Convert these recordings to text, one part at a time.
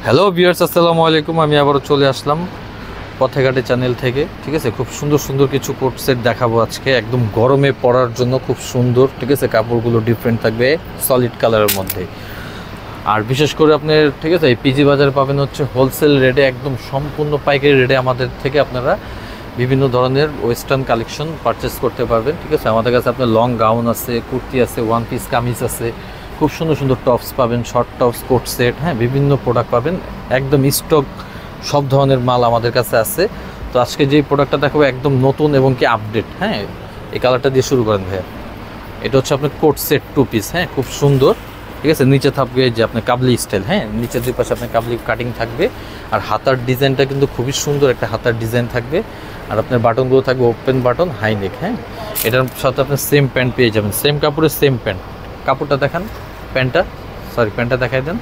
Hello viewers, আসসালামু আলাইকুম। আমি আবারও চলে আসলাম পথেঘাটে চ্যানেল থেকে। ঠিক আছে, খুব সুন্দর সুন্দর কিছু কোট সেট দেখাবো আজকে, একদম গরমে পরার জন্য খুব সুন্দর। ঠিক আছে, কাপড়গুলো ডিফারেন্ট থাকবে, সলিড কালারের মধ্যে। আর বিশেষ করে আপনার ঠিক আছে এই পিজি বাজারে পাবেন হচ্ছে হোলসেল রেটে, একদম সম্পূর্ণ পাইকারি রেটে আমাদের থেকে আপনারা বিভিন্ন ধরনের ওয়েস্টার্ন কালেকশন পারচেস করতে পারবেন। ঠিক আছে, আমাদের কাছে আপনার লং গাউন আছে, কুর্তি আছে, ওয়ান পিস কামিজ আছে, খুব সুন্দর সুন্দর টপস পাবেন, শর্ট টপস, কোট সেট, হ্যাঁ বিভিন্ন প্রোডাক্ট পাবেন, একদম স্টক সব ধরনের মাল আমাদের কাছে আছে। তো আজকে যে প্রোডাক্টটা দেখাবো একদম নতুন এবং কি আপডেট। হ্যাঁ, এই কালারটা দিয়ে শুরু করেন ভাইয়া। এটা হচ্ছে আপনার কোট সেট 2 পিস, হ্যাঁ খুব সুন্দর। ঠিক আছে, নিচে থাকবে যে আপনার কাবলি স্টাইল, হ্যাঁ নিচের দুই পাশে আপনার কাবলি কাটিং থাকবে। আর হাতার ডিজাইনটা কিন্তু খুবই সুন্দর একটা হাতার ডিজাইন থাকবে। আর আপনার বাটনগুলো থাকবে ওপেন বাটন, হাই নেক। হ্যাঁ, এটার সাথে আপনার সেম প্যান্ট পেয়ে যাবেন, সেম কাপড়ের সেম প্যান্ট। কাপড়টা দেখান, প্যান্টটা দেখাই দেন।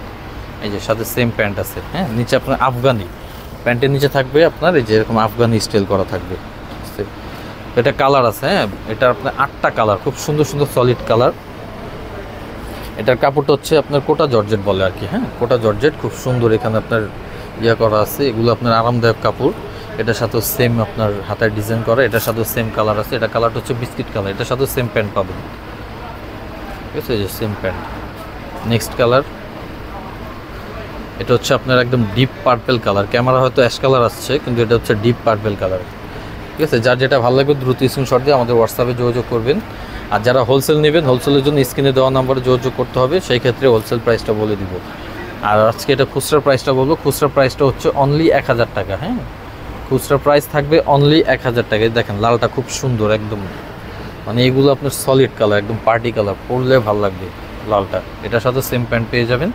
এই যে সাথে সেম প্যান্ট আছে। হ্যাঁ, নিচে আপনার আফগানি, প্যান্টের নিচে থাকবে আপনার এই যে এরকম আফগানি স্টাইল করা থাকবে। এটা কালার আছে, হ্যাঁ এটা আপনার 8টা কালার, খুব সুন্দর সুন্দর সলিড কালার। এটার কাপড়টা হচ্ছে আপনার কোটা জর্জেট বলে আর কি। হ্যাঁ, কোটা জর্জেট খুব সুন্দর, এখানে আপনার করা আছে, এগুলো আপনার আরামদায়ক কাপড়। এটার সাথেও সেম আপনার হাতের ডিজাইন করা, এটার সাথেও সেম কালার আছে। এটা কালারটা হচ্ছে বিস্কিট কালার, এটার সাথেও সেম প্যান্ট পাবেন। ঠিক আছে, এই যে সেম প্যান্ট। নেক্সট কালার, এটা হচ্ছে আপনার একদম ডিপ পার্পেল কালার। ক্যামেরা হয়তো অ্যাশ কালার আসছে, কিন্তু এটা হচ্ছে ডিপ পার্পেল কালার। ঠিক আছে, যার যেটা ভালো লাগবে দ্রুত স্ক্রিনশট দিয়ে আমাদের হোয়াটসঅ্যাপে যোগাযোগ করবেন। আর যারা হোলসেল নেবেন, হোলসেলের জন্য স্ক্রিনে দেওয়া নাম্বারে যোগাযোগ করতে হবে, সেই ক্ষেত্রে হোলসেল প্রাইসটা বলে দিব। আর আজকে এটা খুচরা প্রাইসটা বলবো। খুচরা প্রাইসটা হচ্ছে অনলি 1000 টাকা। হ্যাঁ, খুচরা প্রাইস থাকবে অনলি 1000 টাকা। দেখেন লালটা খুব সুন্দর, একদম মানে এগুলো আপনার সলিড কালার, একদম পার্টি কালার, পরলে ভালো লাগবে লালটা। এটার সাথে সেম প্যান্ট পেয়ে যাবেন।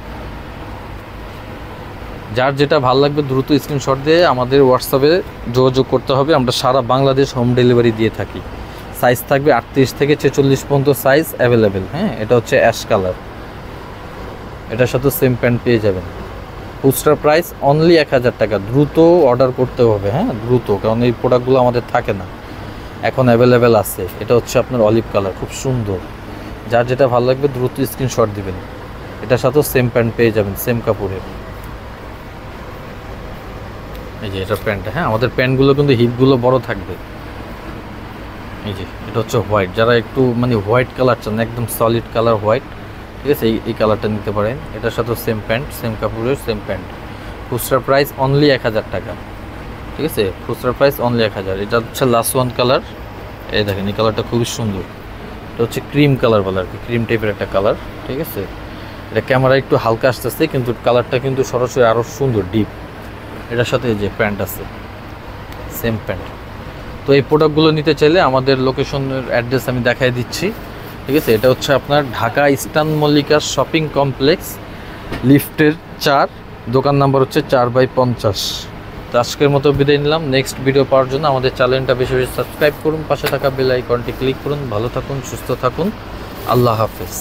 যার যেটা ভালো লাগবে দ্রুত স্ক্রিনশট দিয়ে আমাদের হোয়াটসঅ্যাপে যোগাযোগ করতে হবে। আমরা সারা বাংলাদেশ হোম ডেলিভারি দিয়ে থাকি। সাইজ থাকবে 38 থেকে 46 পর্যন্ত সাইজ অ্যাভেলেবেল। হ্যাঁ, এটা হচ্ছে অ্যাশ কালার, এটার সাথে সেম প্যান্ট পেয়ে যাবেন। খুচরা প্রাইস অনলি 1000 টাকা। দ্রুত অর্ডার করতে হবে, হ্যাঁ দ্রুত, কারণ এই প্রোডাক্টগুলো আমাদের থাকে না, এখন অ্যাভেলেবেল আছে। এটা হচ্ছে আপনার অলিভ কালার, খুব সুন্দর। যার যেটা ভালো লাগবে দ্রুত স্ক্রিনশট দিবেন। এটার সাথেও সেম প্যান্ট পেয়ে যাবেন, সেম কাপড়ের। এই যে এটা প্যান্টটা, হ্যাঁ আমাদের প্যান্টগুলো কিন্তু হিপগুলো বড় থাকবে। এই যে এটা হচ্ছে হোয়াইট, যারা একটু মানে হোয়াইট কালার চান, একদম সলিড কালার হোয়াইট, ঠিক আছে এই কালারটা নিতে পারেন। এটার সাথে সেম প্যান্ট, সেম কাপড়ের সেম প্যান্ট। খুচরা প্রাইস অনলি 1000 টাকা। ঠিক আছে, খুচরা প্রাইস অনলি 1000। এটা হচ্ছে লাস্ট ওয়ান কালার। এই দেখেন এই কালারটা খুবই সুন্দর। এটা হচ্ছে ক্রিম কালার বলে আর কি, ক্রিম টাইপের একটা কালার। ঠিক আছে, এটা ক্যামেরা একটু হালকা আসতেছে, কিন্তু কালারটা কিন্তু সরাসরি আরও সুন্দর, ডিপ। এটার সাথে যে প্যান্ট আছে, সেম প্যান্ট। তো এই প্রোডাক্টগুলো নিতে চাইলে আমাদের লোকেশনের অ্যাড্রেস আমি দেখাই দিচ্ছি। ঠিক আছে, এটা হচ্ছে আপনার Dhaka eastern Mallika shopping complex, লিফটের 4, দোকান নাম্বার হচ্ছে 4/50। তো আজকের মতো বিদায় নিলাম। নেক্সট ভিডিও পাওয়ার জন্য আমাদের চ্যানেলটা বেশি বেশি সাবস্ক্রাইব করুন, পাশে থাকা বেল আইকনটি ক্লিক করুন। ভালো থাকুন, সুস্থ থাকুন, আল্লাহ হাফেজ।